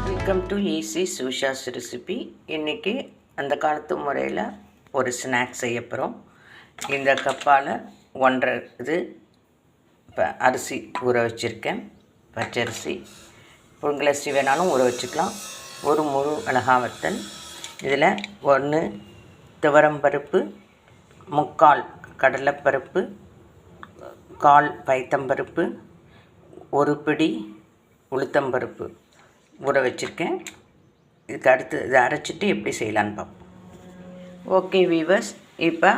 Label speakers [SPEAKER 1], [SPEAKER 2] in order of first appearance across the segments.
[SPEAKER 1] Welcome to easy Sushas recipe. இன்றைக்கி அந்த காலத்து முறையில் ஒரு ஸ்நாக்ஸ் செய்ய போகிறோம். இந்த கப்பால் 1.5 இது இப்போ அரிசி ஊற வச்சுருக்கேன். பச்சரிசி, புழுங்கலரிசி வேணாலும் ஊற வச்சுக்கலாம். ஒரு முழு மிளகாய் வத்தல், இதில் 1 துவரம்பருப்பு, 3/4 கடலைப்பருப்பு, 1/4 பைத்தம்பருப்பு, 1 பிடி உளுத்தம்பருப்பு ஊற வச்சுருக்கேன். இதுக்கு அடுத்து இதை அரைச்சிட்டு எப்படி செய்யலான்னு பார்ப்போம். ஓகே வீவர்ஸ், இப்போ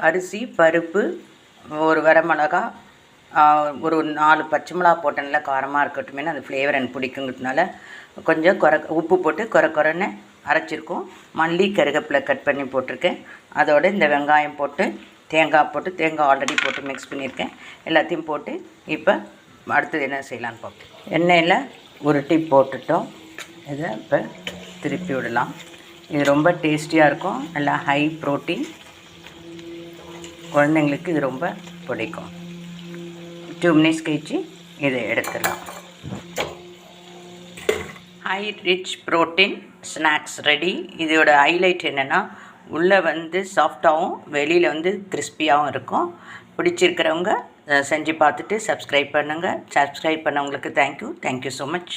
[SPEAKER 1] அரிசி, பருப்பு, ஒரு வரமிளகா, ஒரு 4 பச்சை மிளகா போட்ட நல்லா காரமாக இருக்கட்டுமே, அந்த ஃப்ளேவர் எனக்கு பிடிக்குங்கிறதுனால கொஞ்சம் உப்பு போட்டு குறைன்னு அரைச்சிருக்கோம். மல்லி, கருவேப்பிலை கட் பண்ணி போட்டிருக்கேன். அதோடு இந்த வெங்காயம் போட்டு தேங்காய் ஆல்ரெடி போட்டு மிக்ஸ் பண்ணியிருக்கேன். எல்லாத்தையும் போட்டு இப்போ அடுத்தது என்ன செய்யலான்னு பார்ப்போம். எண்ணெயில் உருட்டி போட்டுட்டோம். இதை இப்போ திருப்பி விடலாம். இது ரொம்ப டேஸ்டியாக இருக்கும். நல்லா ஹை ப்ரோட்டீன், குழந்தைங்களுக்கு இது ரொம்ப பிடிக்கும். 2 மினிட்ஸ் கழிச்சு இதை எடுத்துடலாம். High rich protein snacks ready. இதோட ஹைலைட் என்னென்னா, உள்ளே சாஃப்டாகவும் வெளியில் கிறிஸ்பியாகவும் இருக்கும். பிடிச்சிருக்கிறவங்க செஞ்சு பார்த்துட்டு சப்ஸ்கிரைப் பண்ணுங்கள். சப்ஸ்கிரைப் பண்ணவங்களுக்கு தேங்க்யூ ஸோ மச்.